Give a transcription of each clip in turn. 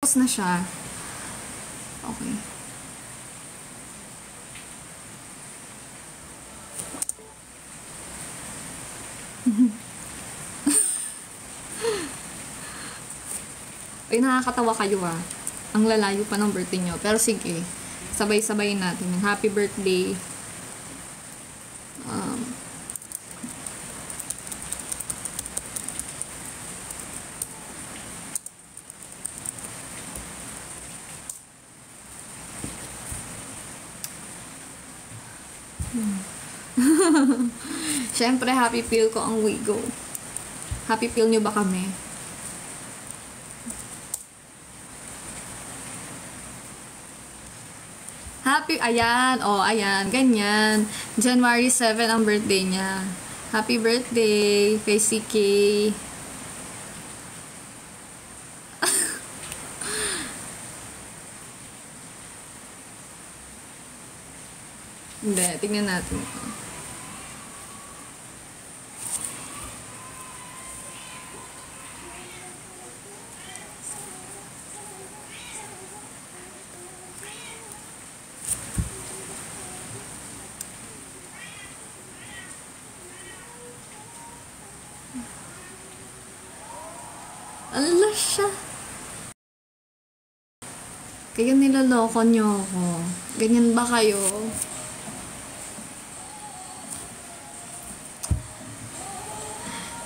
Tapos na siya. Okay. Ay, nakakatawa kayo ah. Ang lalayo pa ng birthday nyo. Pero sige, sabay-sabay natin. Happy birthday. Siyempre, happy feel ko ang Wigo. Happy feel nyo ba kami? Happy, ayan, oh, ayan, ganyan. January 7 ang birthday niya. Happy birthday, kay CK. Hindi, tingnan natin. Ala siya. Kaya niloloko nyo ako. Ganyan ba kayo?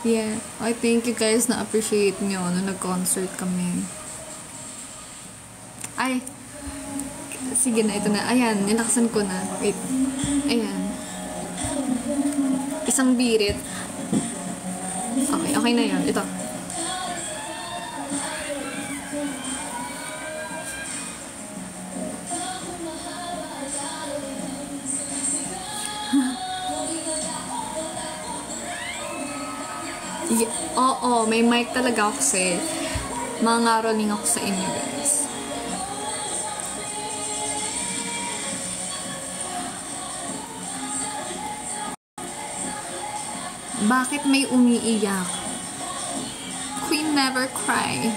Yeah. I thank you guys na appreciate nyo nung nag-concert kami. Ay. Sige na, ito na. Ayan, nilakasan ko na. Wait. Ayan. Isang birit. Okay, okay na yan. Ito. Oo, may mic talaga ako kasi mangaroling ako sa inyo guys. Bakit may umiiyak? Queen never cry.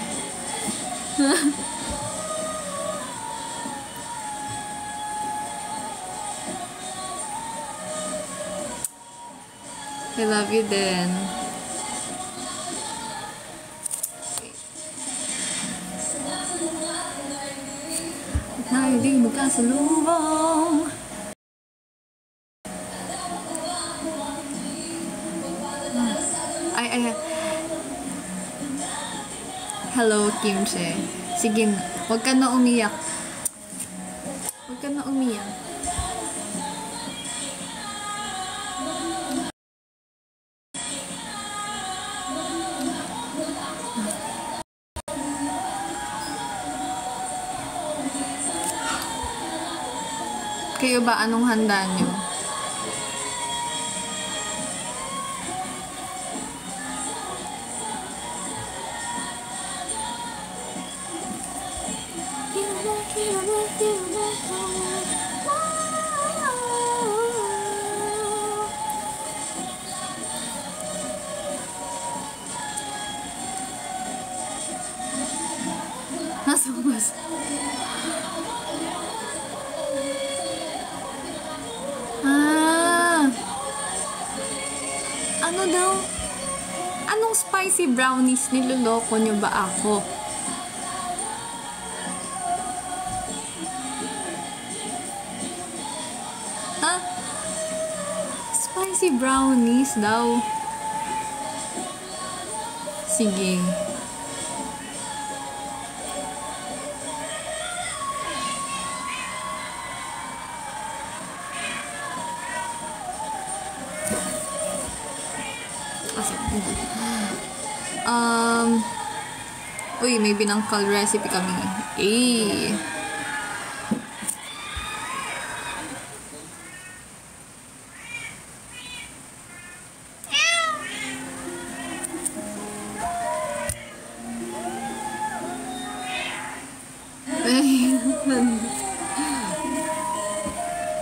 I love you din. Na hindi mo kasalubong. Ay. Hello, Kimche. Sige na. Huwag ka na umiyak. Huwag ka na umiyak. Kayo ba, anong handa nyo? Nasumas. Ano daw? Anong spicy brownies? Niloloko nyo ba ako? Ha? Spicy brownies daw. Sige. Uy, may binangkal recipe kami. Eh.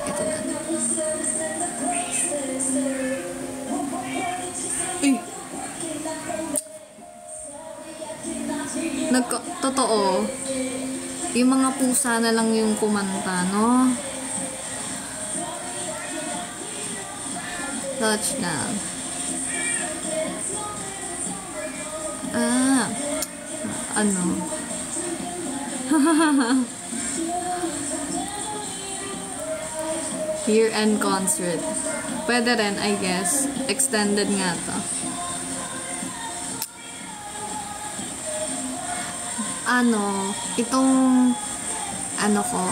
Ito na. Uy. totoo, yung mga pusa na lang yung kumanta, no? Touchdown. Ano? Year-end concert. Pwede rin, I guess. Extended nga to. Itong ko,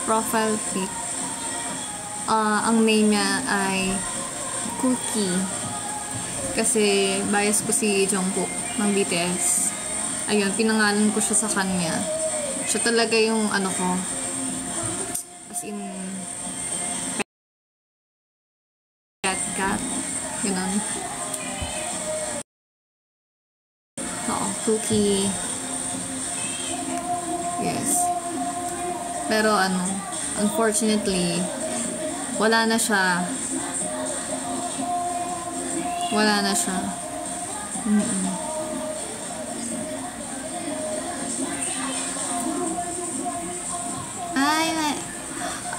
profile pic. Ang name niya ay Cookie. Kasi bias ko si Jungkook ng BTS. Ayun, pinangalan ko siya sa kanya. Siya talaga yung ko. As in, pet cat. Ganun. Oo, Cookie. Yes. Pero unfortunately, wala na siya.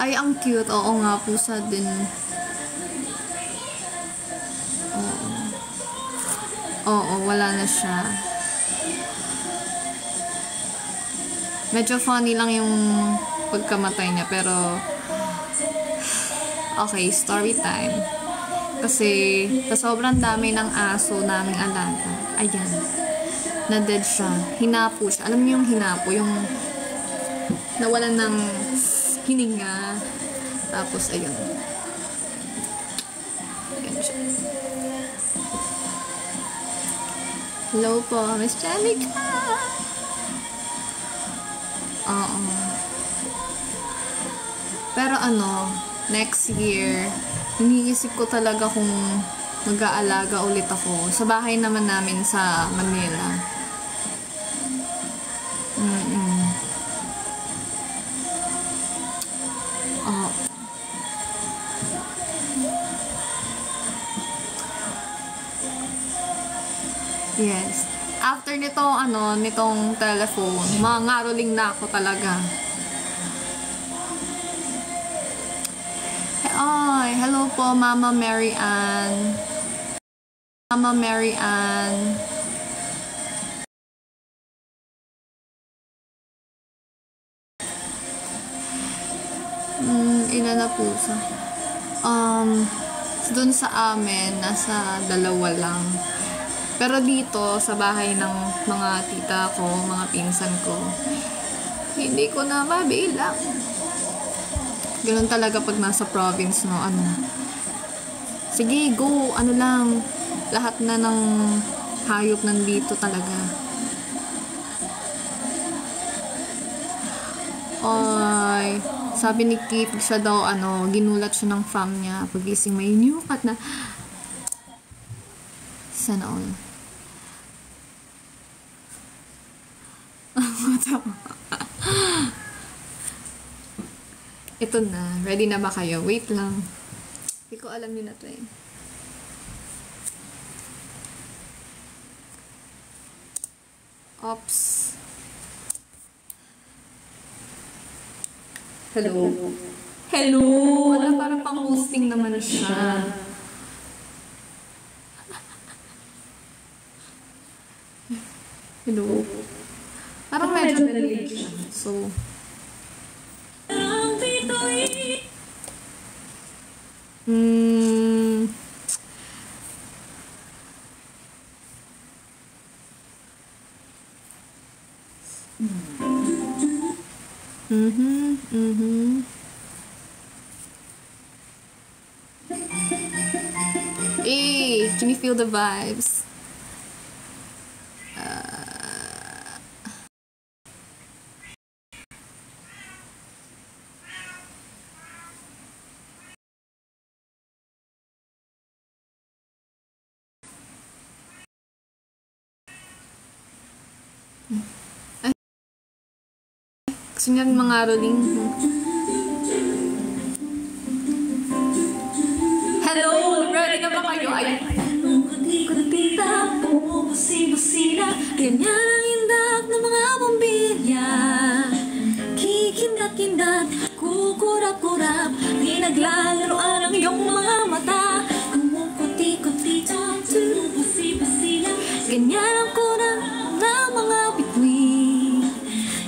Ay, ang cute. Oo nga, pusa din. Oo, wala na siya. Medyo funny lang yung pagkamatay niya, pero okay, story time. Kasi sa sobrang dami ng aso naming alaga, ayan, na-dead siya. Hinapo siya. Alam niyo yung hinapo? Yung nawalan ng hininga. Tapos, ayun. Ayan siya. Hello po, Miss Janica! Oo. Pero next year, iniisip ko talaga kung mag-aalaga ulit ako. Sa bahay naman namin sa Manila. Yes. After nitong telephone, mangaroling na ako talaga. Ay, hello po, Mama Mary Ann. Mama Mary Ann. Ilan na pusa? Doon sa amin, nasa 2 lang. Pero dito, sa bahay ng mga tita ko, mga pinsan ko, hindi ko na mabilang. Ganun talaga pag nasa province, no? Sige, go. Lang. Lahat na ng hayop nandito talaga. Ay, sabi ni Kip, siya daw, ginulat siya ng fam niya. Pagising may new cat na. Sana all. Ito na. Ready na ba kayo? Wait lang. Hindi ko alam yun na to eh. Oops. Hello. Hello! Wala, parang pang-hosting naman siya. Hello. Parang medyo delayed siya. So, Hey, can you feel the vibes? Gusto niya rin mga rolling. Hello! Ready na ba kayo? Ay! Ganyan ang indak ng mga bumbilo. ulap, di naglalaroan ang iyong mga mata. Kumukuti-kuti ganyan ang kunang ng mga bituin.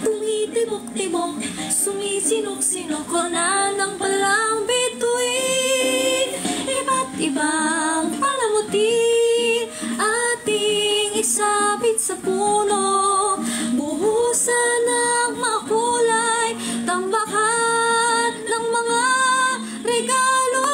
Tumitibok-tibok, sumisinok-sinok ko na ng palang bituin. Iba't ibang palamuti ating isabit sa puno. Buhusan ng makulay, tambakan ng mga regalo.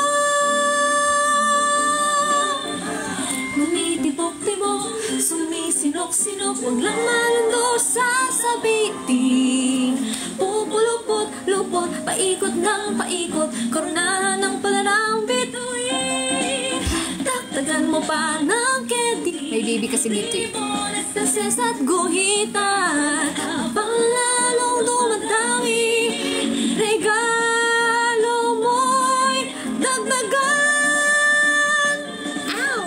Tumitibok-tibok, sumisinok-sinok, huwag lang malundo sasabitin. Pupulupot-lupot, paikot ng paikot, koronahan ng palanang bituin. Dagdagan mo pa ng candy, May baby kasi dito eh. Nases at guhitan, habang lalong dumadami. Regalo mo'y dagdagan. Ow!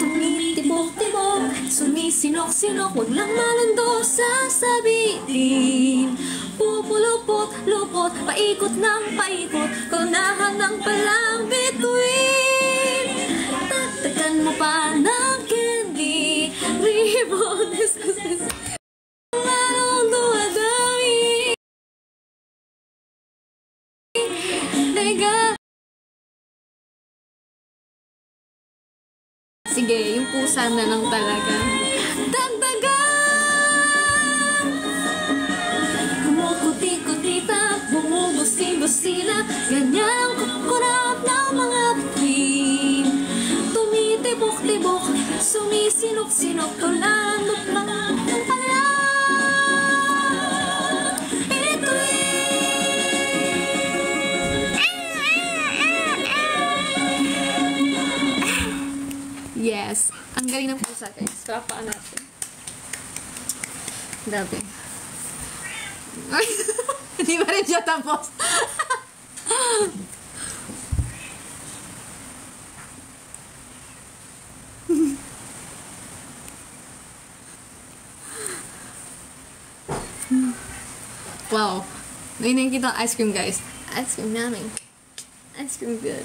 Tumitibok-tibok, sumisinok-sinok, huwag lang malundo sasabitin. Pupulupot-lupot, paikot ng paikot, koronahan ng palang bituin. Dagdagan mo pa ng candy, ribbon, lalong dumadami. Sige, yung pusa na lang talaga. Dagdagan! Kumukuti-kutita, bumubusi-busila, ganyan ang kukurap ng mga bituin. Tumitibok-tibok, sumisinok-sinok, tulanok ng palang bituin. Yes. Ang galing ng pusa, guys. Kapaan natin. Grabe. Ay, hindi pa rin siya tapos. Wow. Ngayon nakikita ang ice cream, guys. Ice cream namin. Ice cream good.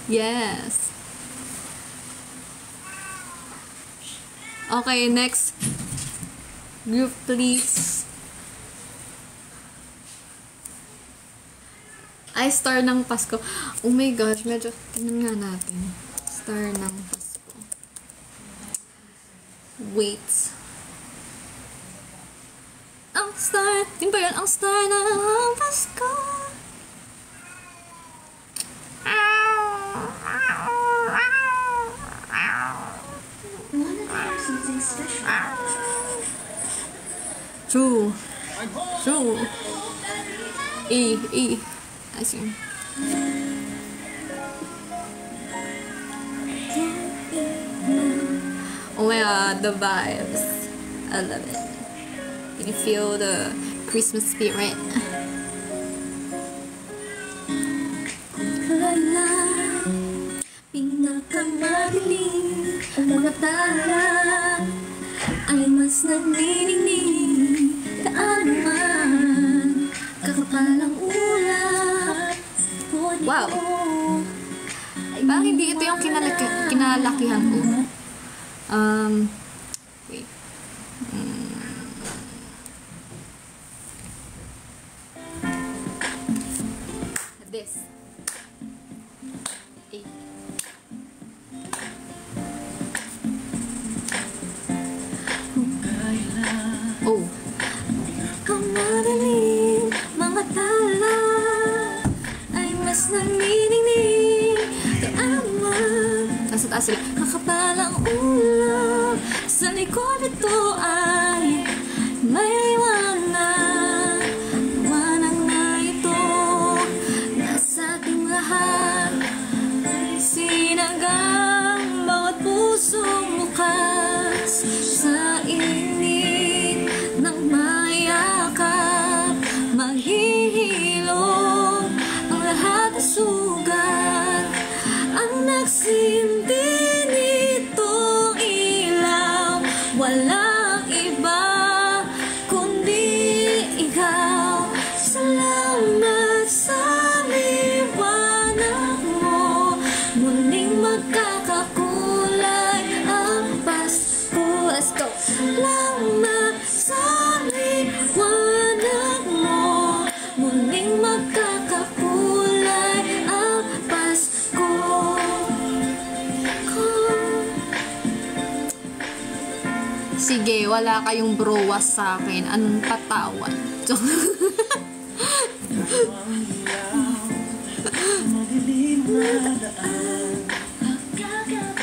Yes. Okay, next group, please. Ay, star ng Pasko. Oh my gosh, medyo, tingnan nga natin. Star ng Pasko. Wait. Ang star, yun ba yun? Ang star ng Pasko. True. True. I see. Oh my god, the vibes. I love it. Can you feel the Christmas spirit? Pinakamadilim mga tala ay mas nagniningning kaanuman kakapalang ulap. Wow. Parang hindi ito yung kinalakihan ko. Wait. This. Oh. Kamadaling mga tala ay mas nagniningning kaanuman Nasa taas sila. kakapalang ulap. Sa likod ito ay may liwanag. Liwanag na ito nasa ating lahat. Sinagang bawat pusong bukas sa init ng mayakap. Maghihilom ang lahat ng sugat. Ang nagsindi nitong ilaw, walang Sige, wala kayong browas sa akin. Anong patawan?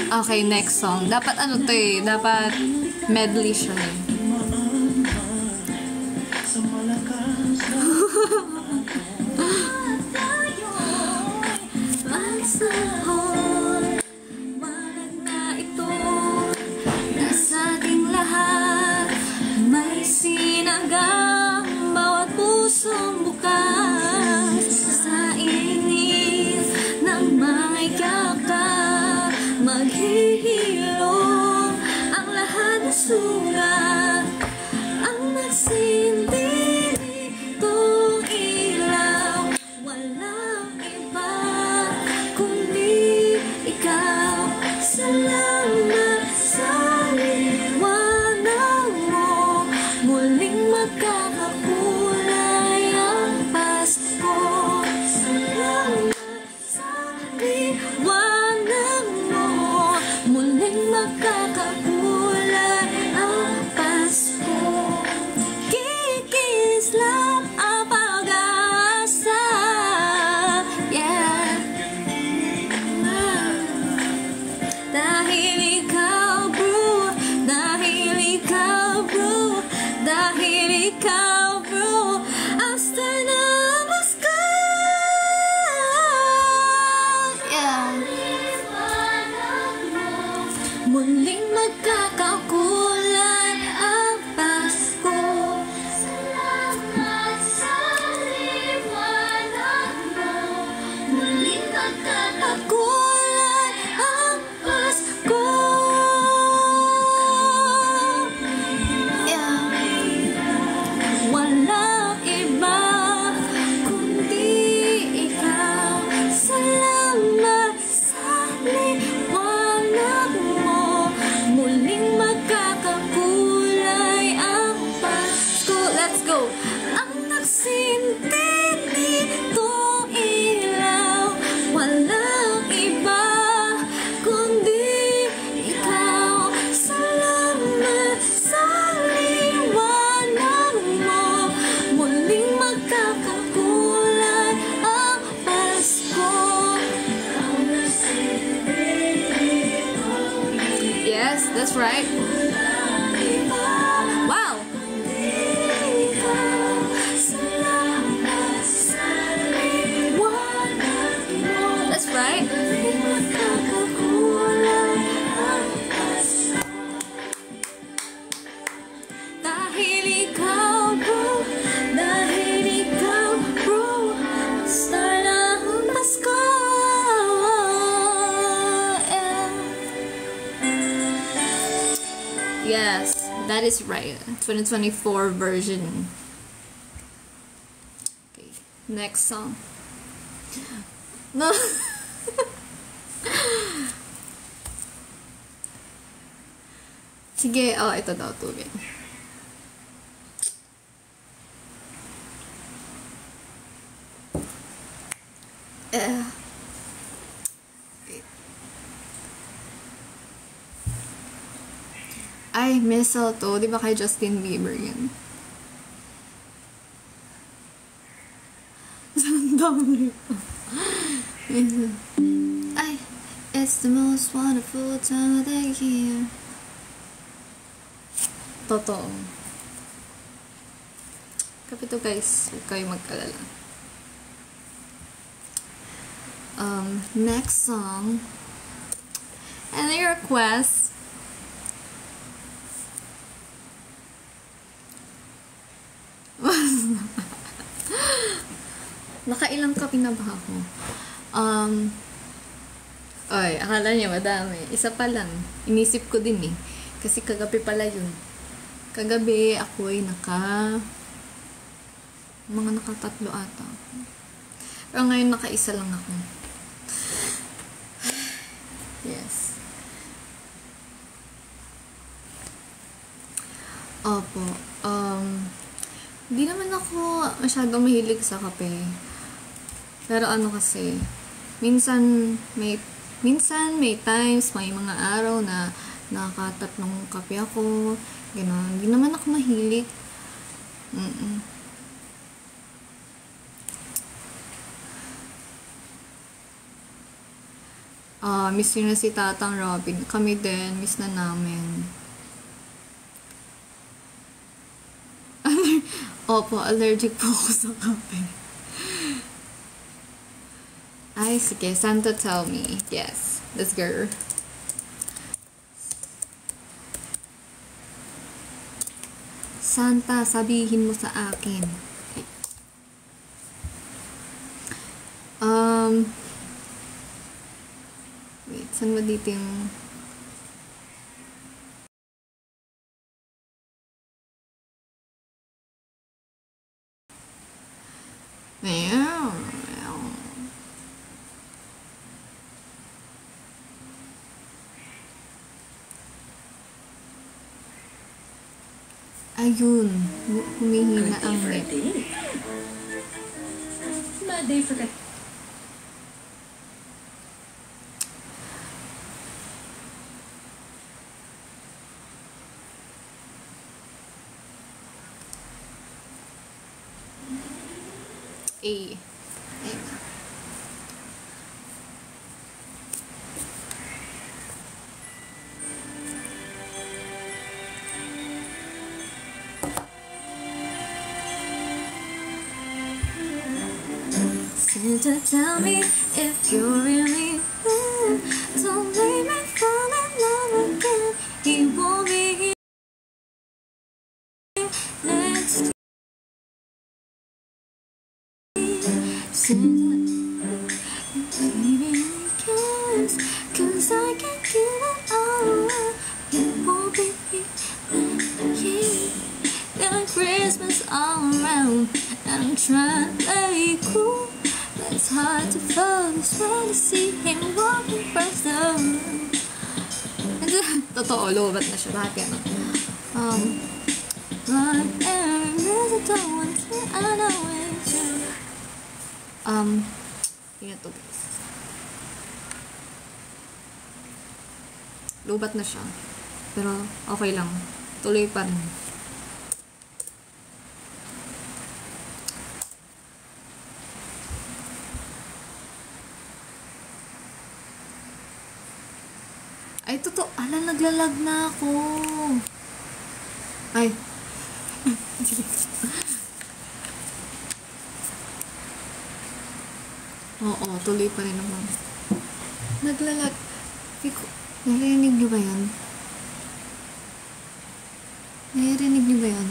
Okay, next song. Dapat ano to eh. Dapat medley siya eh. Walag na ito, nasa ating lahat. May sinagang bawat pusong bukas. Sa init ng may yakap, maghihilom ang lahat ng sugat. Ang nagsindi nitong ilaw, walang iba kundi ikaw. Salamat sa liwanag mo, muling magkakakulay ang Pasko. Salamat sa liwanag mo, muling magkakakulay ang Pasko. Kikislap ang pag-asa, yeah. Dahil ikaw, bro, dahil ikaw, bro, dahil ikaw, bro, ang star ng Pasko, yeah. Muling magkakakulay ang Pasko. Salamat sa liwanag mo, muling magkakakulay ang Pasko. Yeah. Walang iba kundi ikaw. Salamat sa liwanag mo, muling magkakakulay ang Pasko. Let's go! Ang nagsinti nitong ilaw, walang iba kundi ikaw. Salamat sa liwanag mo, muling magkakakulay ang Pasko. Yes, that's right. Wow! That's right. Dahil ikaw, bro, dahil ikaw, bro, star ng Pasko, yeah. Yes, that is right. 2024 version. Okay, next song. No. Sige, oh, ito daw, tubig. Ay, Mistletoe. Di ba kay Justin Bieber yun? Ang dami pa. Ay, it's the most wonderful time of the year. Totoo. Kapito guys, huwag kayo mag-alala. Next song. Any requests? Nakailang kape na ba ako? Oy, akala niya madami. Isa pa lang. Inisip ko din eh. Kasi kagabi pala yun. Kagabi, ako ay mga nakatatlo ata. Pero ngayon nakaisa lang ako. Yes. Opo. Hindi naman ako masyadong mahilig sa kape. Pero ano kasi, minsan may times, may mga araw na Nakakatatlong kape ako. Ganon. Hindi naman ako mahilig. Miss yun na si Tatang Robin. Kami din, miss na namin. Opo, allergic po ako sa kape. Ay, sige. Santa, tell me. Yes, this girl. Santa, sabihin mo sa akin. Wait, saan ba dito yung... Ayun, humihina ang net. Bad day for that. Ayun. Santa, tell me if you're really there. Don't make me fall in love again. He won't be here next year. Santa, maybe he cares, 'cause I can't give it all away. He won't be here next year. Feeling Christmas all around, and I'm trying to play it cool. But it's hard to focus when you see him walking across the room. Totoo, lobat na siya. Bakit yan? Like every minute I don't want to, I know it's you. Yan to, guys. Lobat na siya. Pero, okay lang. Tuloy pa rin. Ay, totoo. Ala, naglalag na ako. Ay. Oo, tuloy pa rin naman. Naglalag. Narinig niyo ba yan? Narinig niyo ba yan?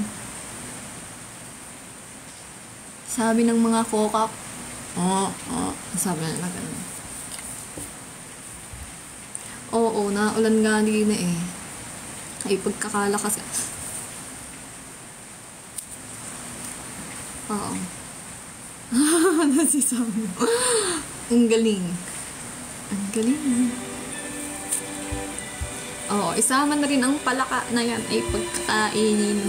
Sabi ng mga kokak. Sabi na ganun. Oo, naulan nga din eh. Ay, pagkakala kasi. Oo. Nasisabi mo. Ang galing. Ang galing. Oo, isama na rin ang palaka na yan ay pagkakainin.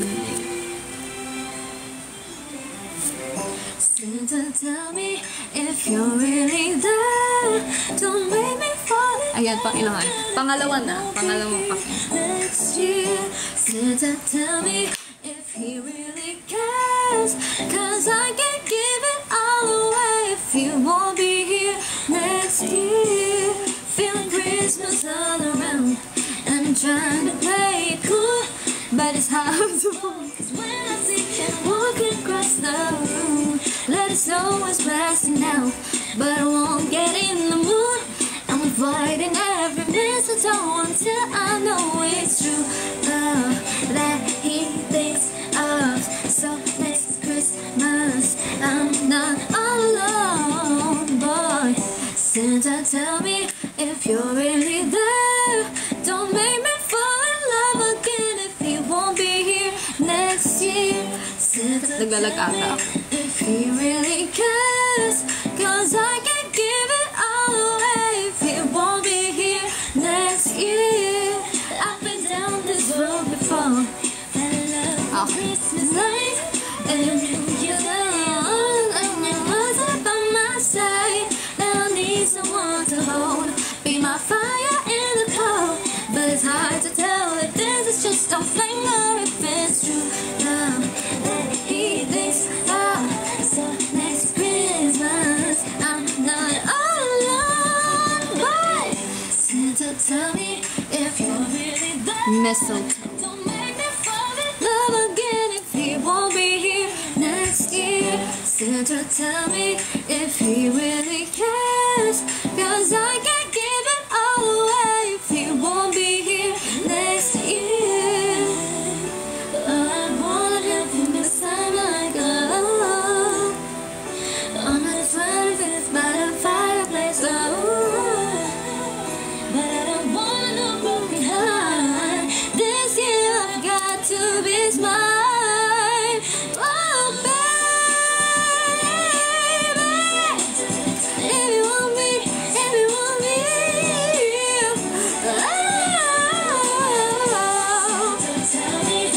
Santa, tell me if you're really there. Don't make me fall in Ayan, pangilangan. Pangalawa na. Pangalawang kape. next year. Santa, tell me if he really cares, 'cause I can't give it all away if he won't be here next year. Feeling Christmas all around, and I'm trying to play it cool, but it's hard to focus when I see him walking across the room. Let us know what's passing now, but I won't get in the mood. I'm avoiding every mistletoe until I know it's true. That he thinks of. So next Christmas I'm not all alone, boy. Santa, tell me if you're really there. Don't make me fall in love again if he won't be here next year. Santa, Naglalag ata. if he really cares, 'cause I can't give it all away if he won't be here next year. I've been down this road before, and I love Christmas night, and you wasn't by my side. Now I need someone to hold, be my fire in the cold, but it's hard to tell. Mistletoe. Don't make me fall in love again if he won't be here next year. Santa, tell me if he really cares, 'cause I can't give it all away if he won't be here next year. I wanna have him this time like oh, on the 25th by the fireplace. Oh, but I don't want no broken heart. This year I've got to be mine. Oh, baby, if you want me, if you want me, oh, tell me if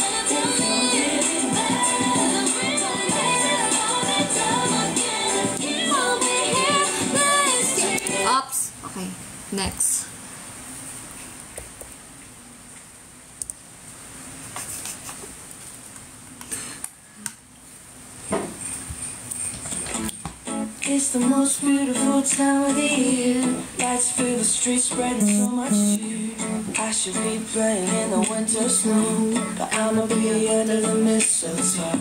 you won't be here next year. Ops. Okay, next. It's the most beautiful time of the year. Lights fill the streets, spreading so much cheer. I should be playing in the winter snow, but I'ma be under the mistletoe.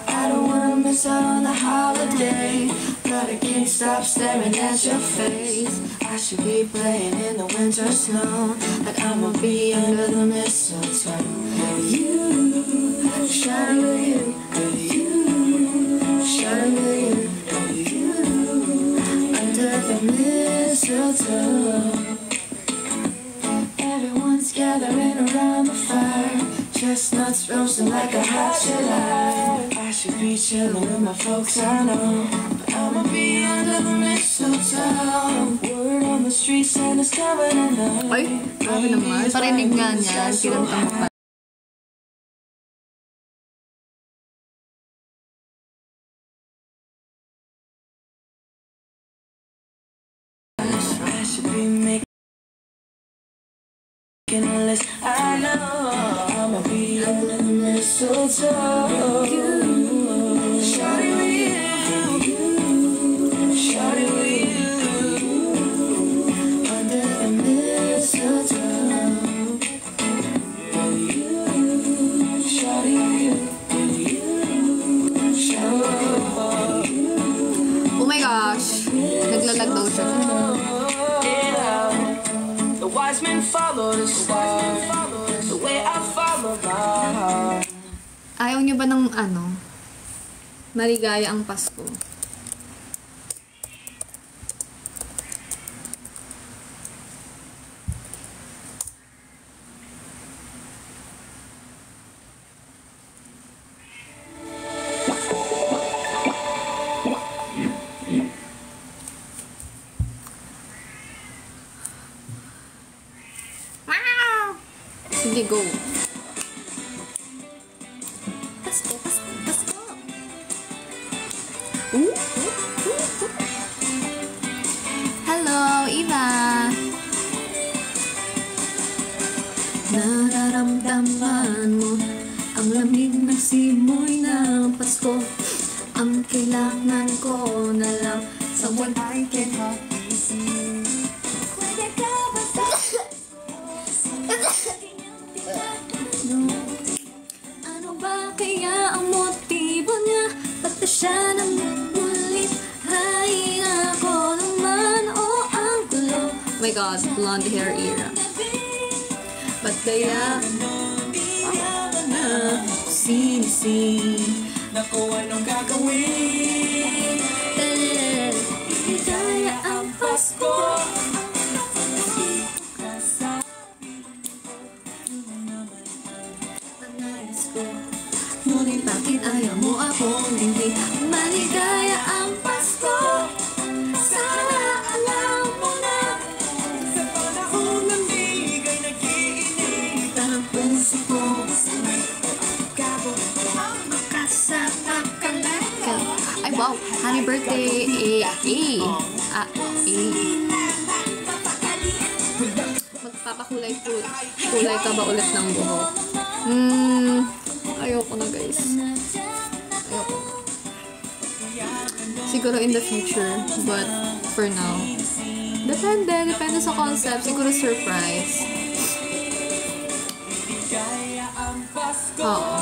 I don't wanna miss out on the holiday, but I can't stop staring at your face. I should be playing in the winter snow, but I'ma be under the mistletoe. You, shine with you, shine with you. Under the mistletoe, everyone's gathering around the fire, chestnuts roasting like a hot July. I should be chilling with my folks, I know, but I'ma be under the mistletoe. Word on the street, Santa's coming tonight. Ay, grabe naman. Parinig nga niya. Kinanta mo pa. I should be making a list. I know I'ma be under the mistletoe. You, shawty with you, shawty with you, under the mistletoe. You, shawty with you, shawty. Oh my gosh. Naglalag daw siya. The wise men follow the star, the way I follow my heart. Ayaw niyo ba ng ano? Maligaya ang Pasko. Sige, go. Pasko, Pasko, Pasko. Hello, Eva. Nararamdaman mo ang lamig ng simoy ng Pasko. Ang kailangan ko na lang someone I can help me see. Pwede ka ba sa ano ba kaya ang motibo niya? Pati siya nang mulit. Hay ako naman o ang gulo. Oh my god, blonde hair era. Ba't kaya sinising? Naku, anong gagawin? Ligaya ang Pasko. Ngunit bakit ayaw mo akong hindi? Maligaya ang Pasko. Sana alam mo na sa panahon ng bigay nag-iinit ang puso ko. Gabo ang makasama ka na. Ay, wow. Happy birthday, Magpapakulay kulay ka ba ulit ng buhok? Ayoko na, guys. Ayoko na. Siguro in the future, but for now, depende sa concept. Siguro surprise. Oo.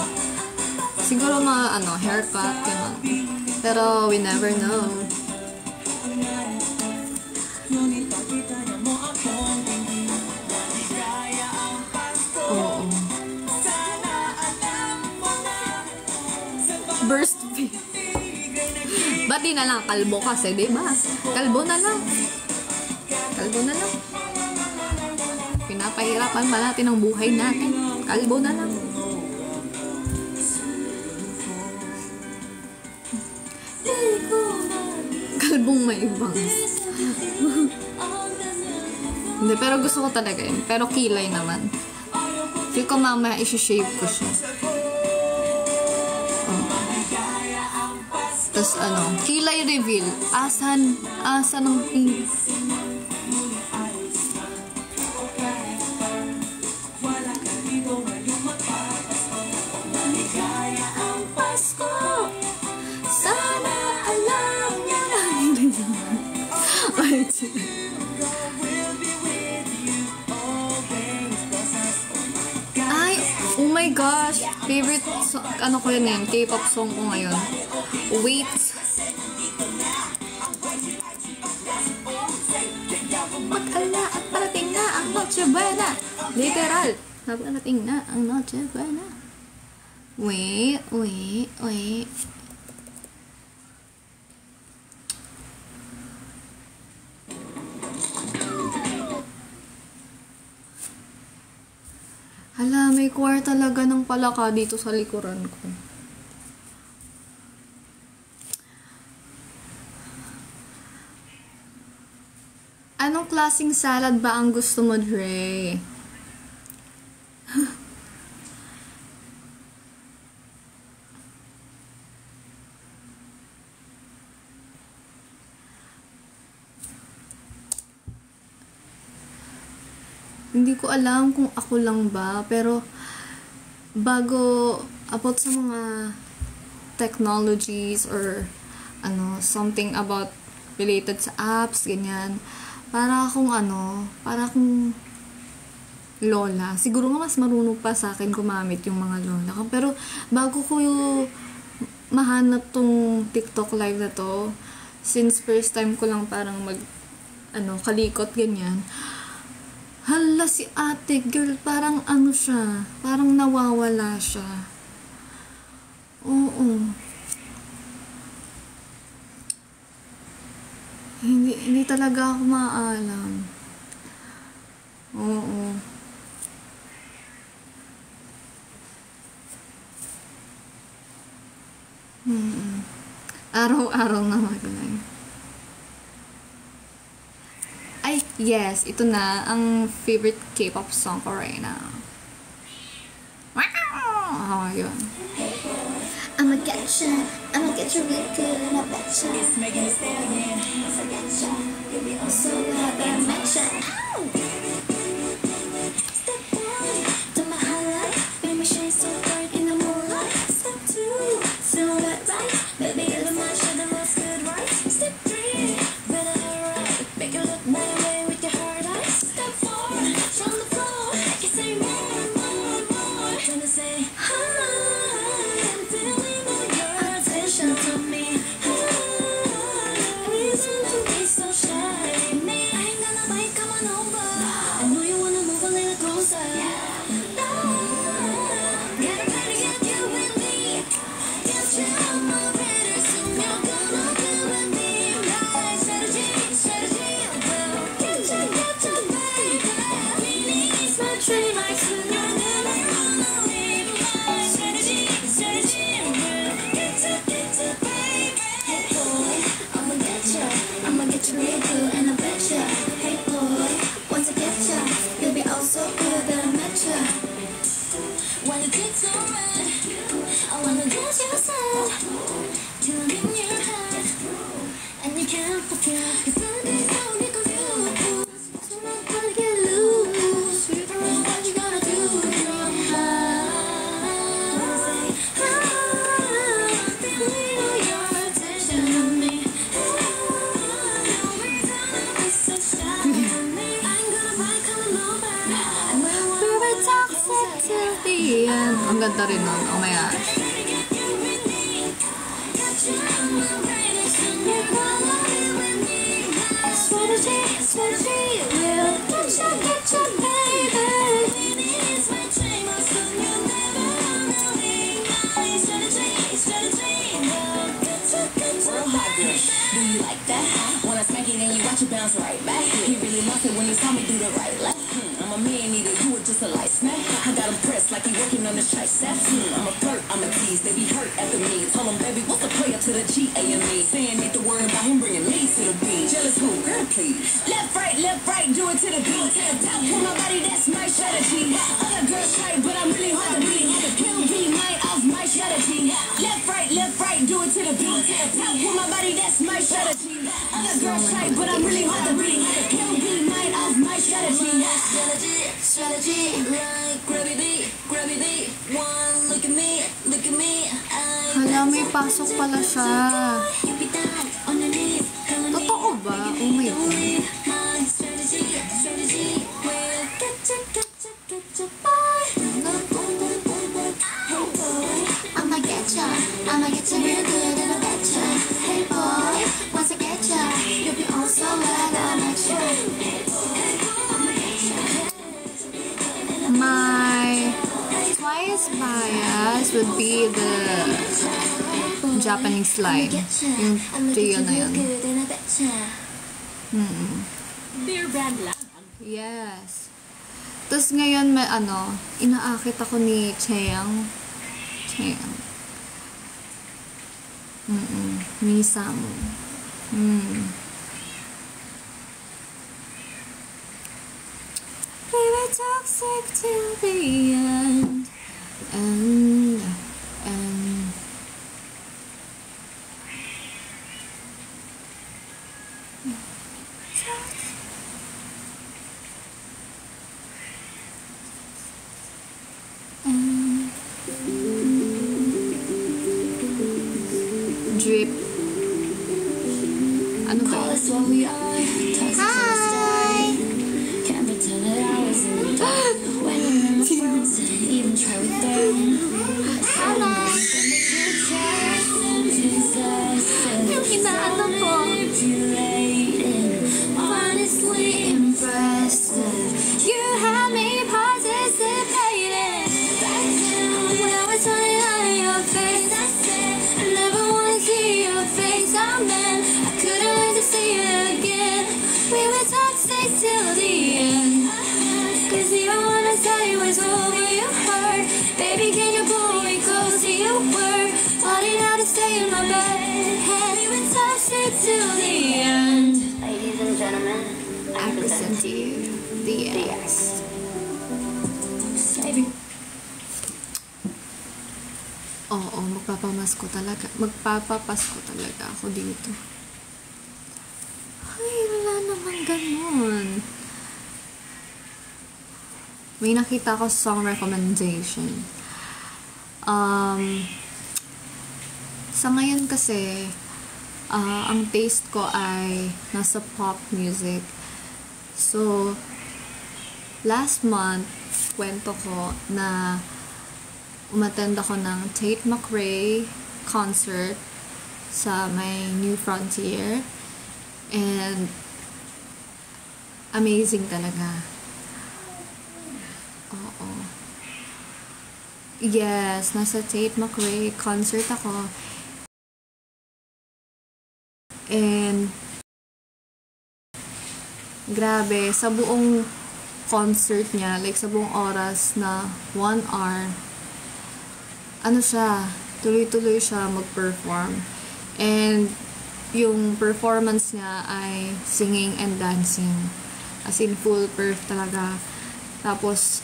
Siguro mga haircut, ganun. Pero we never know. Oo. Burst fade. Ba't di na lang kalbo kasi, diba? Kalbo na lang. Kalbo na lang. Pinapahirapan ba natin ang buhay natin? Kalbo na lang. Kalbong may bangs. Hindi, pero gusto ko talaga yun. Pero kilay naman. Feel ko mamaya isi-shave ko siya. Oh. Tapos kilay reveal. Asan ang pink? Sana alam niya na. Ay, oh my gosh. Favorite song, ko yun ngayon. K-pop song ko ngayon. Wait. Mag-ala at parating na ang Noche Buena. Literal. Parating na ang Noche Buena. Wait. Hala, may choir talaga ng palaka dito sa likuran ko. Anong klaseng salad ba ang gusto mo, Dre? Hindi ko alam kung ako lang ba, pero bago about sa mga technologies or something about related sa apps, ganyan, para akong lola. Siguro nga mas marunong pa sa akin gumamit yung mga lola ko. Pero bago ko yung mahanap tong TikTok live na to, since first time ko lang parang kalikot, ganyan, hala, si ate girl, parang siya, parang nawawala siya. Oo. Hindi talaga ako maalam. Oo. Araw-araw na mag-live. Ay, yes. Ito na ang favorite K-pop song ko right now. Wow! Yun. I'ma get you real good, and I bet you. It's making me stay again. I'ma get you. You'll be so glad that I met you. Ow! Step one, to my highlight. Make me shine so bright in the moonlight. Step two, smell that right. Baby, you're the man, show the looks good, right? Step three, better right. Make you look my way with your hard eyes. Step four, show on the floor. You say more, more, more. Trying to say hi. To me, reason to be so shy. I ain't gonna bite, come on over. I know you wanna move a little closer. Get ready, get you with me. Get you on my radar, soon you're gonna be with me. Right, strategy, well, get you, baby. Release my trademark, soon you're never gonna leave. Right, strategy, well, get you, baby. Hey boy, I'ma get you real good, and I bet ya. Hey boy, once I get ya, you'll be all so good that I met ya. When the kids are red, I wanna dance your side, till I'm in your head, and you can't forget. Your body's got me confused, so I'm not gonna get loose. You don't know what you gotta do. end. Ang ganda rin nun. Oh my gosh. Do you like that? When I smack it and you watch it bounce right back. He really lost it when he saw me do the right left. I'm a man eater, you were just a light snack. I got him pressed like he working on his tricep. I'm a flirt, I'm a tease, they be hurt after me. Tell him, baby, what's the player to the G-A-M-E? Saying ain't the word about him bringing me to the beat. Jealous who? Girl, please. Left, right, do it to the beat. Tap with my body, that's my strategy. Other girls try, but I'm really hard to beat. Kill be mine off my strategy. Left, right, do it to the beat. Tap with my body, that's my strategy. Other girls try, but I'm really hard to beat. Kill be mine off my strategy. Strategy, like gravity. One, look at me. Hala, may pasok pala siya. Totoo ba? Oh my God. I'ma get you real good and I bet ya. Hey boy, once I get ya, you'll be all so glad I met ya. My twice bias would be the Japanese line. Yung trio na yun. Beer brand lang. Yes. Tapos ngayon may inaakit ako ni Cheang. Misamu. We were toxic till the end. And drip. Ano ba? Hi! Can't pretend that I was in the dark when you're in my friends. Even try with them. Yung inaano ko. Honestly impressive. You have me participating. When I was running out of your face, I said I never want to see your face. I meant I couldn't wait to see you again. We were toxic till the end. Cause even when I said it was over, you hurt. Baby, can you pull me close to your word? Wanting out to stay in my bed. We were toxic till the end. Ladies and gentlemen, I present to you the X. Oo, magpapapasko talaga ako dito. Ay, wala naman ganun. May nakita ko song recommendation. Sa ngayon kasi, ang taste ko ay nasa pop music. So, last month, kwento ko na umattend ako ng Tate McRae concert sa may New Frontier. And amazing talaga. Oo. Yes, nasa Tate McRae concert ako. And grabe, sa buong concert niya, like sa buong oras na 1 hour, tuloy-tuloy siya mag-perform. And yung performance niya ay singing and dancing. As in, full perf talaga. Tapos,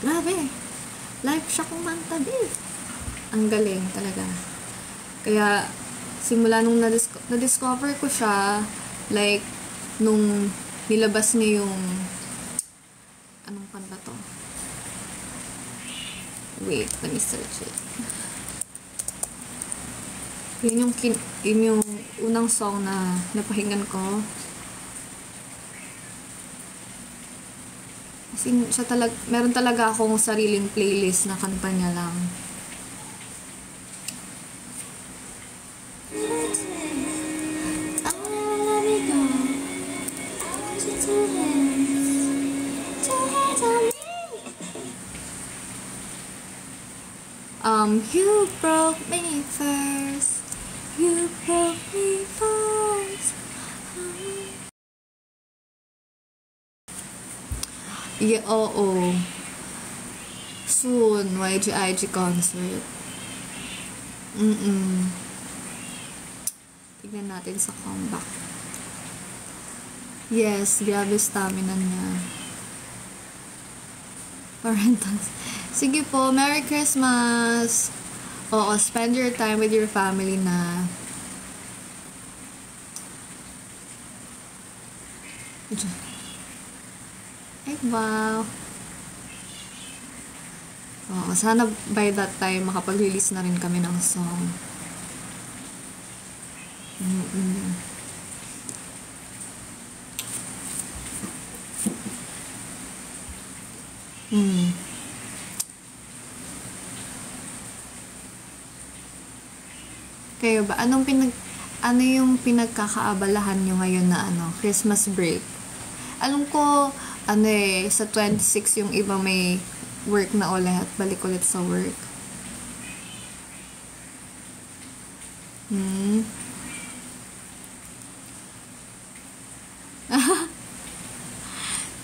grabe. Live siya kumanta din. Ang galing talaga. Kaya, simula nung na-discover ko siya, like, nung nilabas niya yung anong kanta to? Wait, let me search it. Yun yung unang song na napahingan ko. Kasi meron talaga akong sariling playlist na kanta niya lang. You broke me first. You broke me first. Yeah, oo. Soon, YG concert. Tignan natin sa comeback. Yes, grabe stamina niya. Parentals. Sige po, Merry Christmas! Oo, spend your time with your family na. Ay, wow! Oo, sana by that time makapag-release na rin kami ng song. Kayo ba? Ano yung pinagkakaabalahan nyo ngayon na Christmas break? Alam ko, sa 26 yung iba may work na ulit, balik ulit sa work.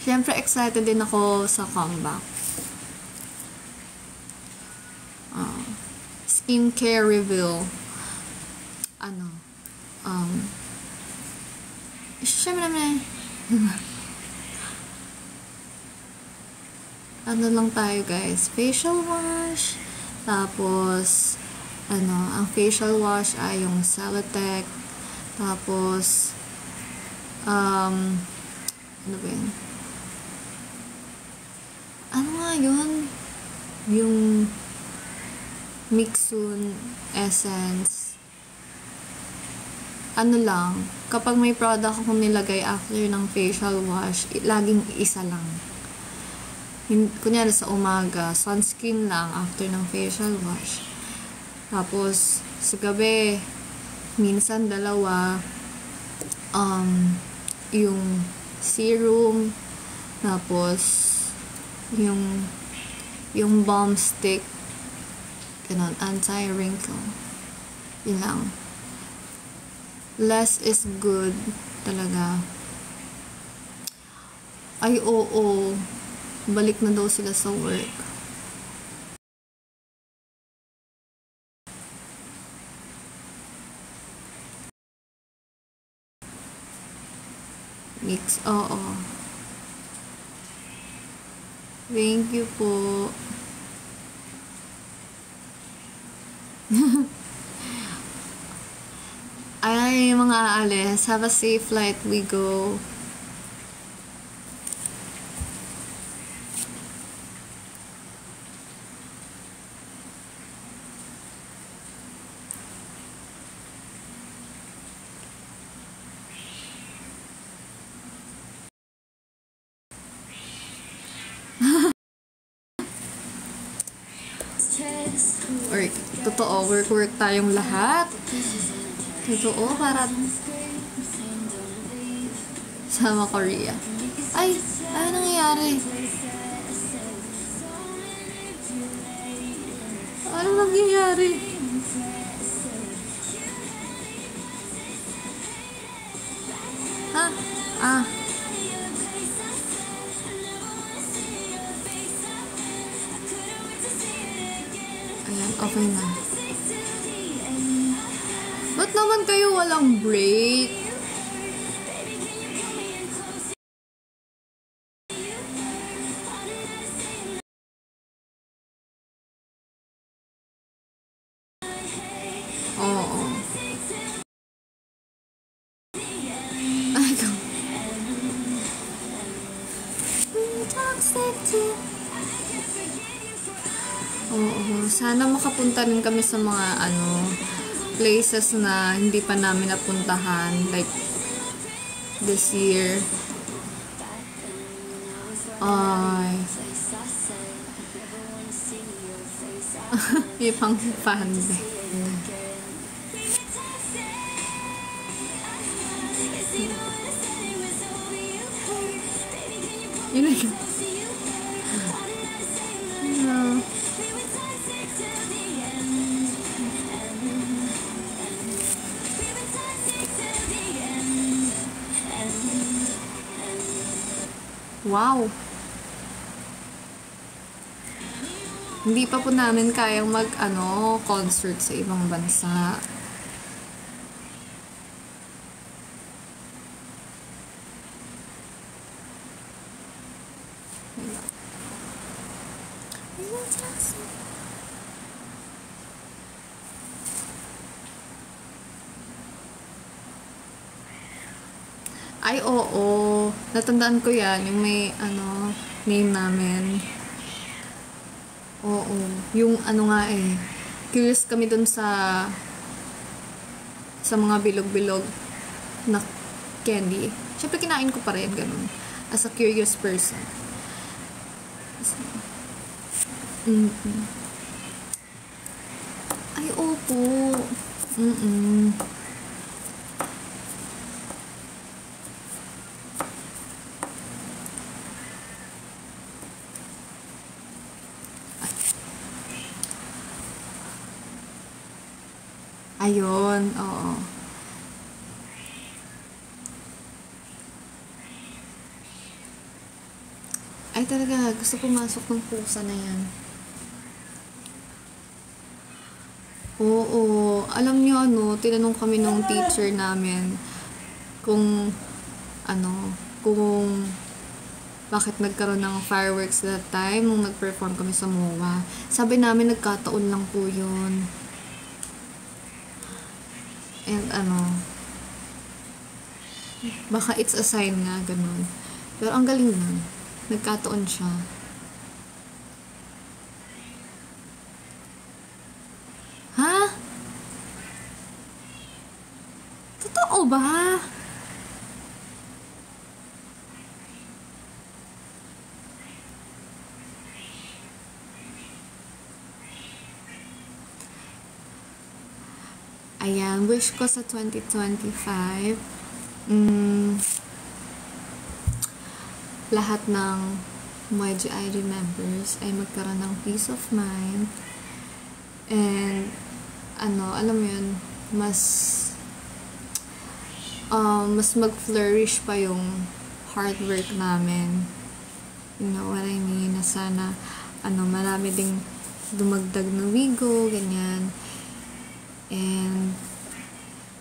Siyempre, excited din ako sa comeback. Skincare reveal. Siyempre naman lang tayo guys, facial wash, tapos ang facial wash ay yung Celotex, tapos ano ba yun? Ano nga yun? Yung Mixun Essence. Kapag may product akong nilagay after ng facial wash, laging isa lang. Kunyari sa umaga, sunscreen lang after ng facial wash. Tapos, sa gabi, minsan dalawa, yung serum, tapos, yung balm stick, ganun, anti-wrinkle. Yun lang. Less is good talaga. Ay, oo. Balik na daw sila sa work. Mix, oo. Thank you po. Ay, mga aalis. Have a safe flight. We go. Totoo, work tayong lahat. Totoo, para sama Korea. Ay, ano nangyayari? Ano nangyayari? Ha? Ayan, okay na. Ba't naman kayo walang break? Oo. Ay, go. Oo. Sana makapunta rin kami sa mga places na hindi pa namin napuntahan, like this year. Ay. May pang fan ba? Yun na yun. Wow! Hindi pa po namin kayang concert sa ibang bansa. Ay, oo. Natandaan ko yan. Yung may, name namin. Oo. Yung nga curious kami dun sa mga bilog-bilog na candy. Siyempre, kinain ko pa rin, ganun. As a curious person. Ay, opo. Ayun, oo. Ay, talaga, gusto pumasok ng pusa na yan. Oo, alam niyo tinanong kami ng teacher namin kung bakit nagkaroon ng fireworks that time nung nag-perform kami sa MOA. Sabi namin, nagkataon lang po yun. And baka it's a sign nga, ganun. Pero ang galing nun. Nagkataon siya. Ha? Totoo ba? Ayan, wish ko sa 2025, lahat ng YGIG members ay magkaroon ng peace of mind. And, alam mo yun, mas mag-flourish pa yung hard work namin. You know what I mean? Na sana, marami ding dumagdag na wigo, ganyan. And,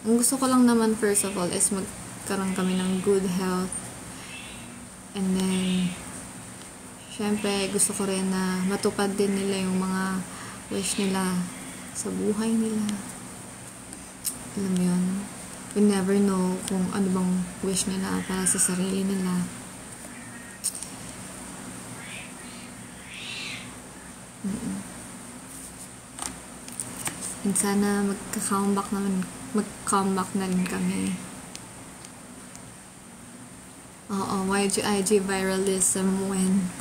ang gusto ko lang naman first of all is magkaroon kami ng good health. And then, syempre, gusto ko rin na matupad din nila yung mga wish nila sa buhay nila. Alam mo yun? You never know kung ano bang wish nila para sa sarili nila. And sana mag-comeback na rin kami. Oo, YGIG viralism when.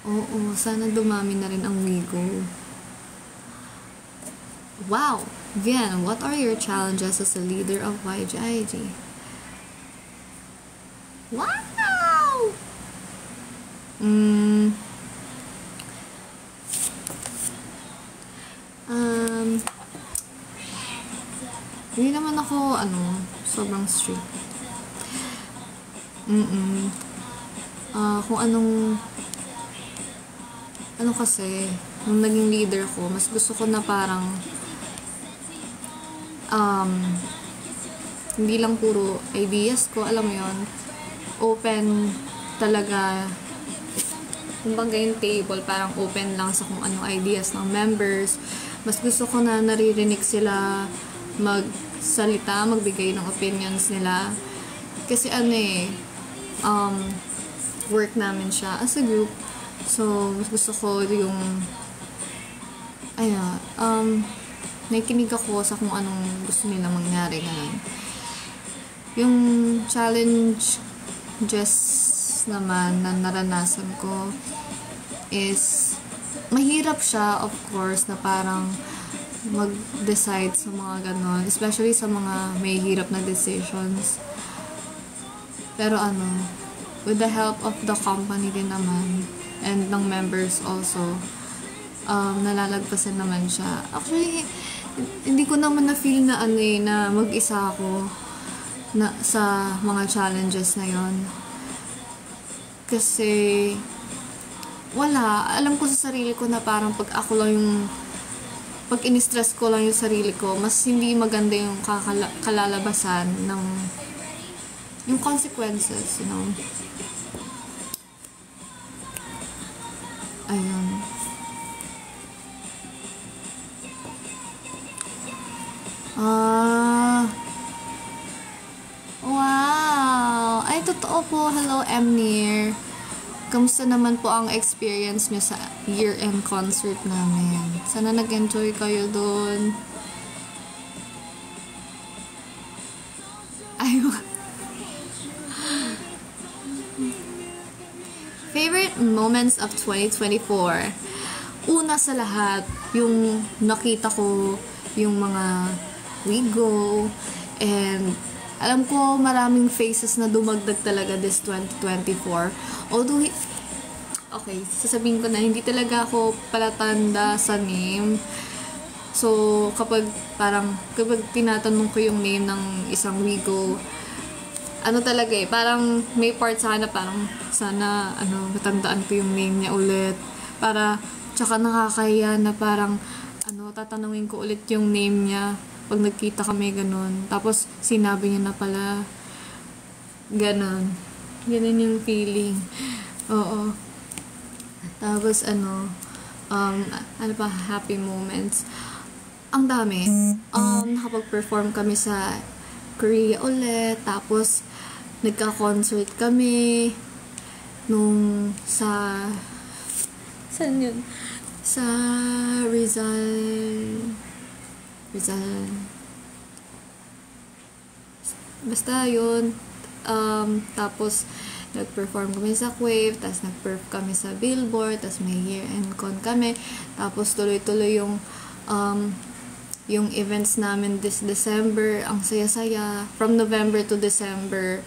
Oo, sana dumami na rin ang wigo. Wow! Vian, what are your challenges as a leader of YGIG? Wow! Hindi naman ako, sobrang strict. Kung kasi, nung naging leader ko, mas gusto ko na parang, hindi lang puro ideas ko, alam mo yun, open talaga, kumbaga yung table, parang open lang sa kung anong ideas ng members. Mas gusto ko na naririnig sila magsalita, magbigay ng opinions nila. Kasi work namin siya as a group. So, mas gusto ko yung nakikinig ako sa kung anong gusto nila mangyari. Ganun. Yung challenge naman na naranasan ko is mahirap siya, of course, na parang mag-decide sa mga ganon, especially sa mga may hirap na decisions. Pero with the help of the company din naman and ng members also, nalalagpasan naman siya. Actually, hindi ko naman na-feel na na mag-isa ako na sa mga challenges na yon. Kasi wala, alam ko sa sarili ko na parang pag in-stress ko lang yung sarili ko, mas hindi maganda yung kalalabasan ng yung consequences, you know. Ayun. Wow! Ay, totoo po. Hello, Emnir. Kamusta naman po ang experience niyo sa year-end concert namin? Sana nag-enjoy kayo doon. Ayun. Favorite moments of 2024? Una sa lahat, yung nakita ko yung mga Wigo, and alam ko maraming faces na dumagdag talaga this 2024. Although, okay, sasabihin ko na hindi talaga ako palatanda sa name. So, kapag tinatanong ko yung name ng isang Wigo, talaga parang may part sana parang sana matandaan ko yung name niya ulit. Tsaka nakakahiya na parang tatanungin ko ulit yung name niya pag nagkita kami, ganun. Tapos, sinabi niya na pala, ganun. Ganun yung feeling. Oo. Tapos, happy moments. Ang dami. Nakapag-perform kami sa Korea ulit. Tapos, nagka-concert kami saan yun? Sa Rizal. Basta yun. Tapos, nag-perform kami sa Quave, tapos nag-perf kami sa Billboard, tapos may year-end con kami. Tapos, tuloy-tuloy yung events namin this December. Ang saya-saya. From November to December.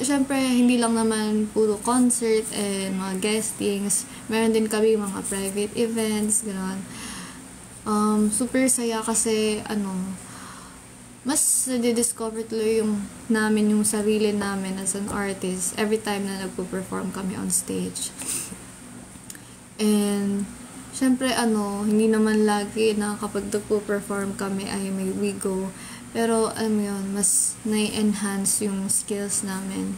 Syempre, hindi lang naman puro concert and mga guestings. Meron din kami mga private events, gano'n. Super saya kasi mas nadi-discover tuloy namin yung sarili namin as an artist every time na nagpo-perform kami on stage. And syempre hindi naman lagi na kapag nagpo-perform kami ay may Wigo, pero yun, mas na-enhance yung skills namin.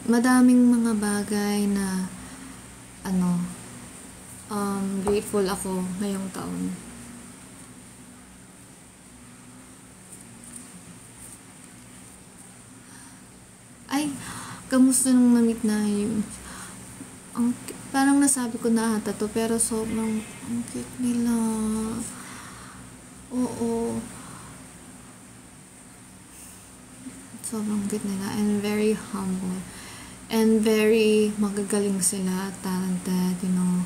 Madaming mga bagay na grateful ako ngayong taon. Ay, kamusta nung na-meet na yun? Parang nasabi ko na ata to, pero sobrang cute nila. Oo. Sobrang cute nila and very humble. And very magagaling sila, talented, you know.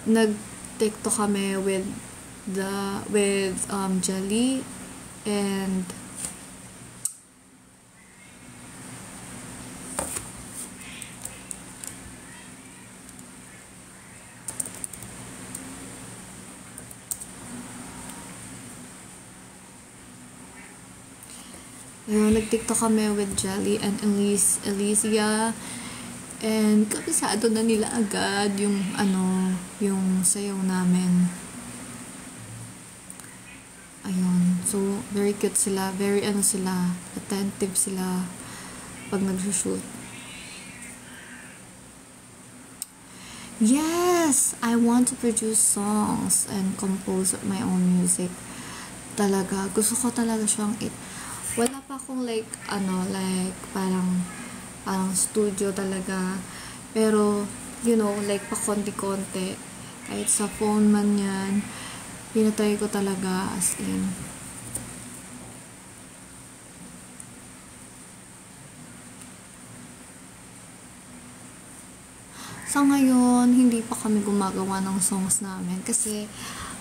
Nag-TikTok kami with Jelly and nag-TikTok kami with Jelly and Alicia. And kabisado na nila agad yung sayaw namin. Ayun. So, very cute sila. Very attentive sila pag nag-shoot. Yes! I want to produce songs and compose my own music. Talaga. Gusto ko talaga siyang wala pa akong parang studio talaga. Pero, pa konti-konti. Kahit sa phone man yan, pinatry ko talaga as in. sa ngayon, hindi pa kami gumagawa ng songs namin kasi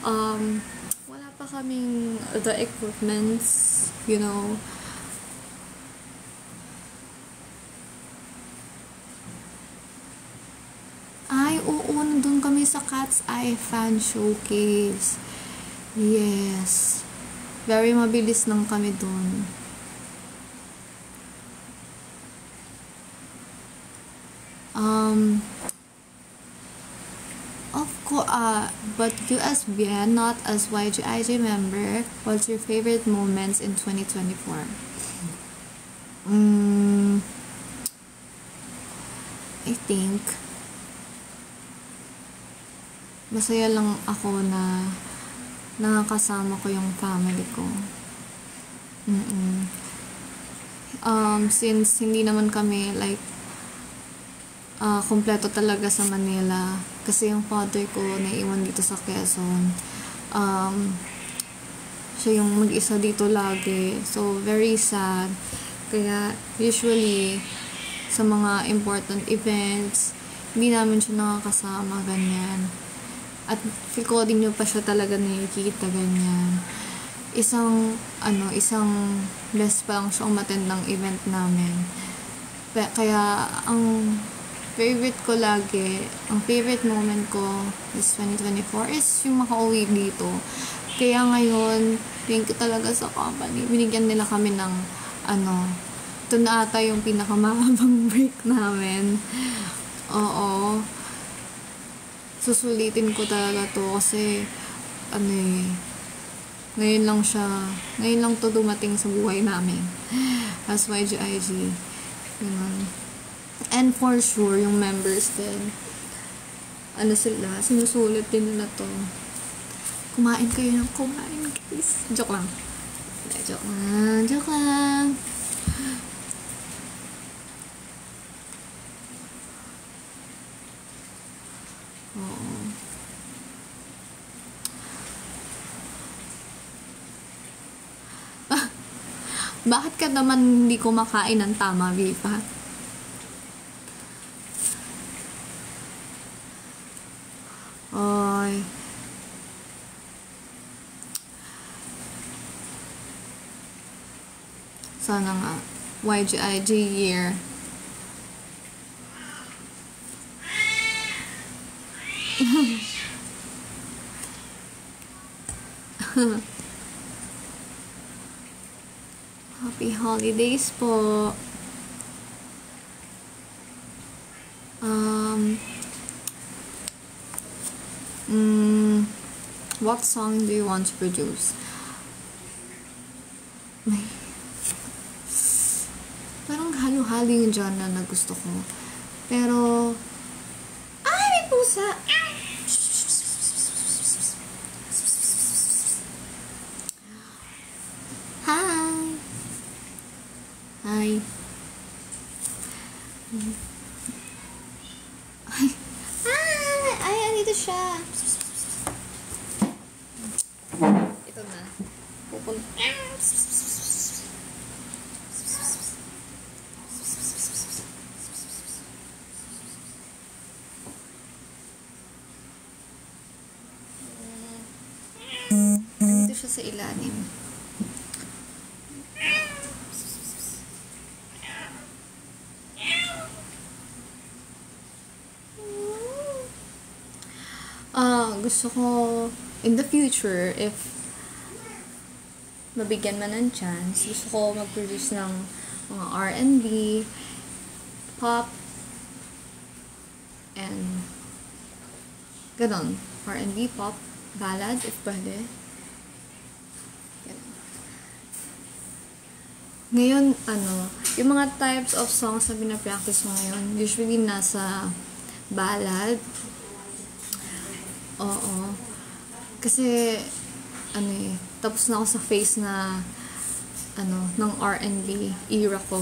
wala pa kaming the equipments, you know. Ay, oo, nandun kami sa Cat's Eye Fan Showcase. Yes. Very mabilis lang kami dun. Of course, but you as Bien, not as YGIJ member, what's your favorite moments in 2024? I think, masaya lang ako na nakakasama ko yung family ko. Since hindi naman kami like kompleto talaga sa Manila kasi yung father ko naiwan dito sa Quezon. Siya yung mag-isa dito lagi, so very sad. Kaya usually sa mga important events hindi namin siya nakakasama, ganyan. At feel ko din nyo pa siya talaga nakikita, ganyan. Isang best pa lang siya umattend ng event namin. Kaya ang favorite ko lagi, ang favorite moment ko this 2024 is yung makauwi dito. Kaya ngayon, thank you talaga sa company. Binigyan nila kami ng ito na ata yung pinakamahabang break namin. Oo. Susulitin ko talaga to kasi ngayon lang to dumating sa buhay namin as YGIG. And for sure, yung members din, sinusulit din nila to. Kumain kayo ng kumain, guys. Joke lang. Joke lang. Oo. Bakit ka naman hindi kumakain ng tama, Viva? Ay. Sana nga. YGIG year. Happy holidays po. What song do you want to produce? Parang halo-halo yung genre na gusto ko. Pero, ay, may pusa! Hi! Hi! Ay, andito siya! Ito na. Pupunta. Andito siya sa ilalim. Gusto ko in the future, if mabigyan man ng chance, gusto ko mag-produce ng mga R&B, pop, and ganon. R&B, pop, ballad, if pwede. Ganon. Ngayon, yung mga types of songs na pinapractice mo ngayon, usually nasa ballad. Oo. Kasi, tapos na ako sa phase na, ng R&B era ko.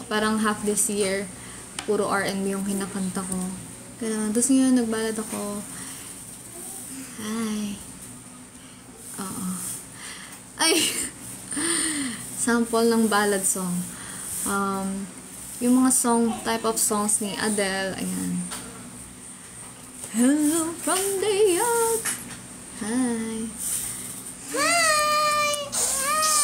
Parang half this year, puro R&B yung kinakanta ko. Kaya, tapos ngayon, nagbalad ako. Hi. Oo. Ay! Sample ng ballad song. Yung mga type of songs ni Adele, ayan. Hello from the out. Hi. Hi! Hi!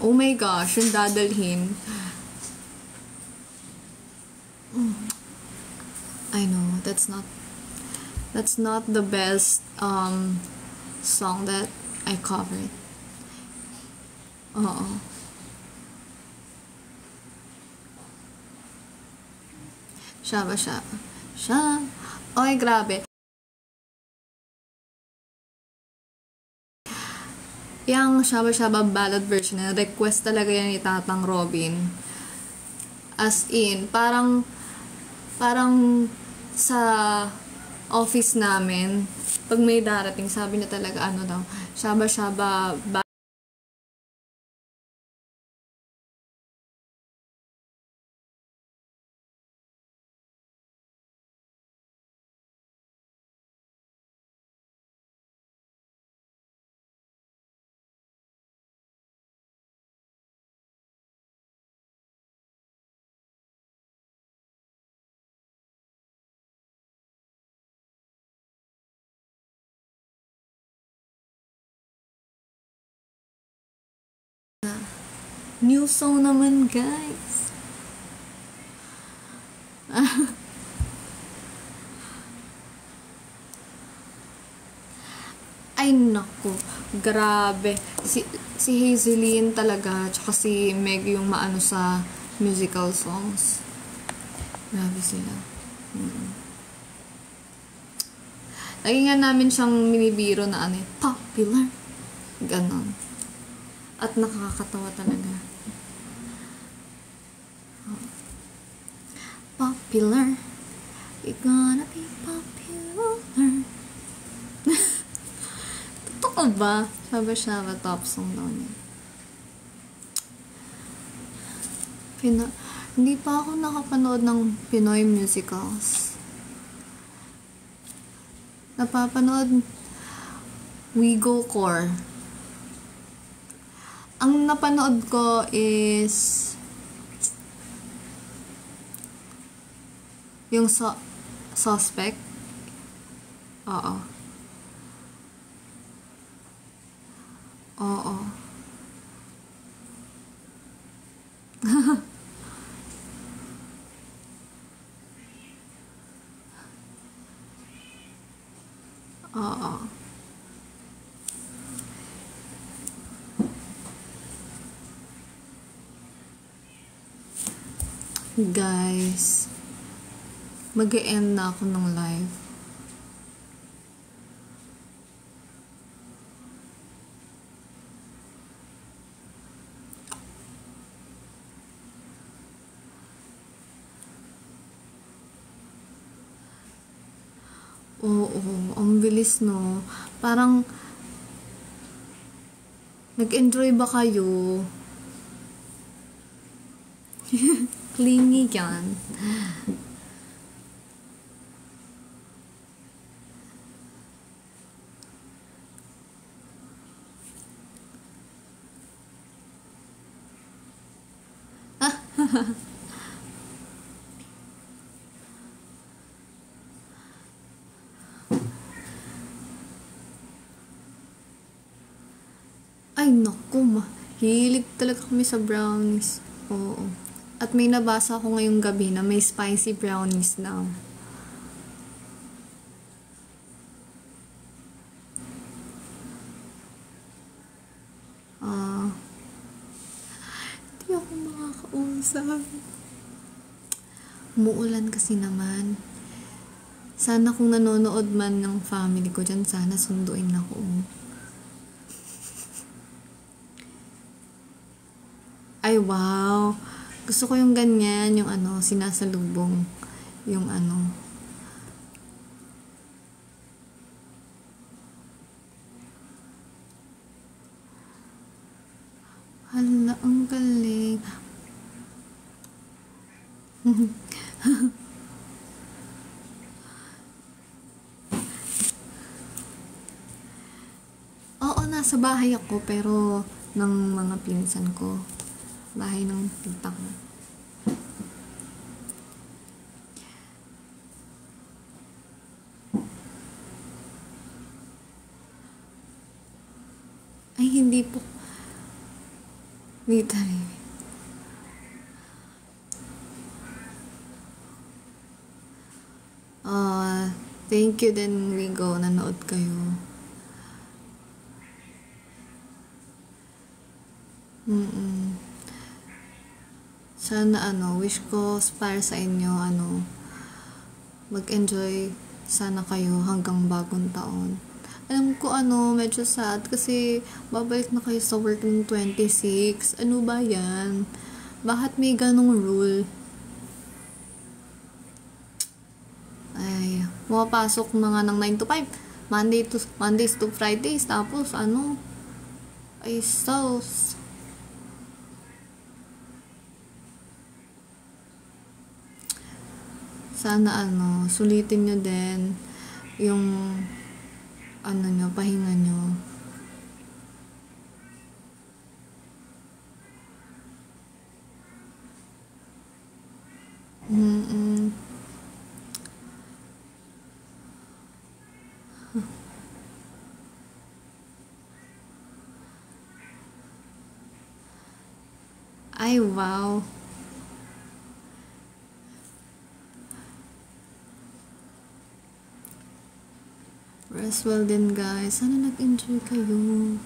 Oh my gosh, yung dadalhin. I know, that's not the best song that I covered. Oo. Shaba. Oy, grabe. Yung Shaba ballad version na request talaga yan ni Tatang Robin. As in, parang sa office namin, pag may darating, sabi na talaga, ano daw, Shaba new song naman, guys. Ay, naku. Grabe. Si Hazeline talaga, tsaka si Meg yung maano sa musical songs. Grabe sila. Lagi nga namin siyang minibiro na ano, popular. Ganon. At nakakatawa talaga. Popular. You're gonna be popular. Totoo ba? Shaba top song daw niya. Hindi pa ako nakapanood ng Pinoy musicals. Napapanood We Go Core. Ang napanood ko is yung Suspect. Oo. Oo. Guys, mag-e-end na ako ng live. Oo, ang bilis, no? Parang nag-enjoy ba kayo? Clingy yan. Ay, naku, hilig talaga kami sa brownies. Oo. At may nabasa ako ngayong gabi na may spicy brownies daw. Hindi ako makakausap. Umuulan kasi naman. Sana kung nanonood man ng family ko dyan, sana sunduin ako. Ay, wow. Gusto ko yung ganyan, yung ano, sinasalubong. Yung ano. Hala, ang galing. nasa bahay ako, pero ng mga pinsan ko. Bahay ng tita ko. Ay, hindi po. Wait, thank you din, Wigo. Nanood kayo. Sana wish ko para sa inyo, mag-enjoy sana kayo hanggang bagong taon. Alam ko medyo sad kasi babalik na kayo sa work ng 26. Ano ba yan? Bakit may ganong rule? Ay, mapapasok na nga ng 9 to 5. Mondays to Fridays. Tapos ay sauce. Sana sulitin nyo din yung pahinga nyo. Ay, wow. Rest well din, guys. Sana nag-enjoy kayo.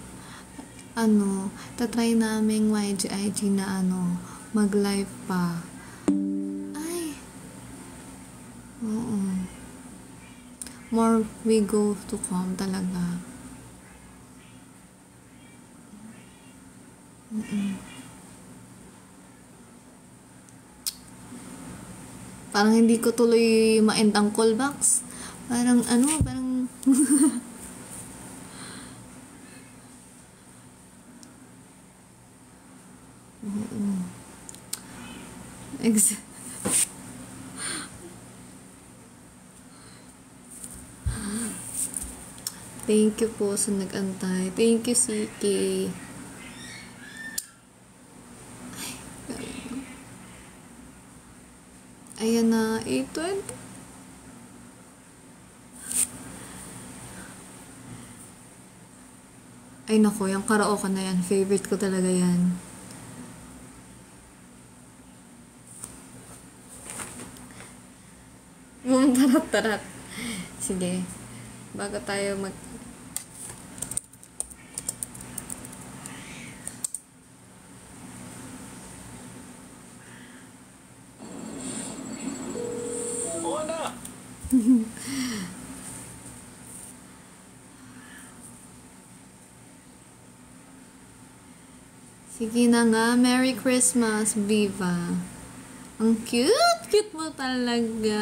Tatry naming YGIG na mag-live pa. Ay. Oo. More we go to come talaga. Parang hindi ko tuloy ma-end ang callbacks. Parang Thank you po sa nag-antay. Thank you, CK. Ayan na, 8:20. Ay nako, yung karaoke na yan. Favorite ko talaga yan. Tarat-tarat. Sige. Bago tayo Sige na nga. Merry Christmas, Viva. Ang cute! Cute mo talaga.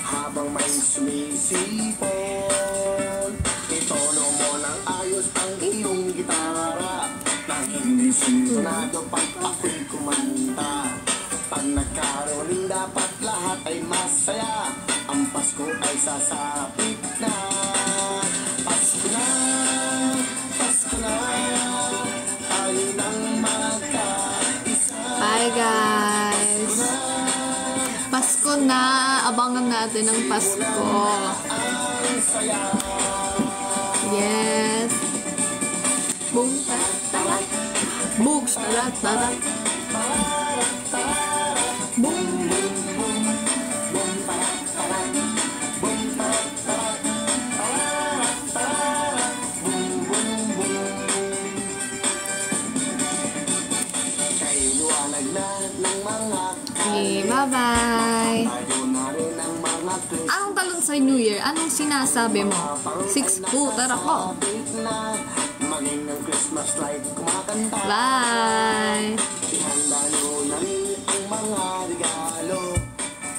Habang may sumisipon, itono mo ng ayos ang iyong gitara. Nang hindi sintonado pag ako'y kumanta. Pag nagkaroon dapat lahat ay masaya. Ang Pasko ay sasapit na. Pasko na, Pasko na, tayo nang magkaisa. Bye, guys. Pasko na. Abangan natin ang Pasko. Yes. Boom, tarat, books, tarat, tarat. Boom, boom, boom. Boom, tarat, tarat. Boom, tarat, tarat. Tarat, tarat. Boom, boom, boom. Kay luwanag na ng mga. Okay, bye-bye. Anong talon ngayon sa New Year, anong sinasabi mo? 6-footer ako. Maging ng Christmas light kumakanta. Bye! Ihanda nyo na rin ang mga regalo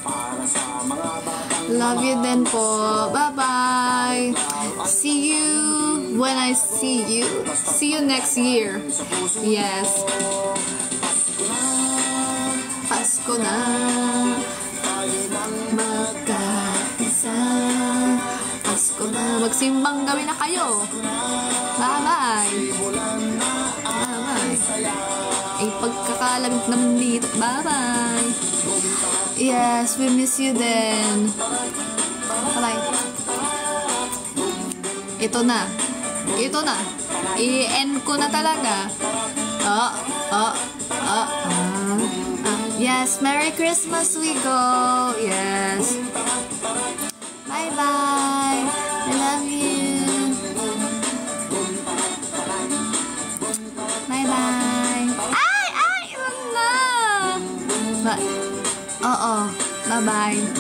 para sa mga batang Love you din po. Bye-bye! See you when I see you. See you next year. Yes. Pasko na. Magkaisa. Pasko na. Magsimbang gawin na kayo. Bye-bye. Bye-bye. Ay, pagkakalamig naman dito. Bye-bye. Yes, we miss you then. Bye-bye. Ito na. Ito na. I-end ko na talaga. Yes, Merry Christmas we go. Yes. Bye-bye. I love you. Bye-bye. Ay! Ay! Iwan na! Oo. Bye-bye.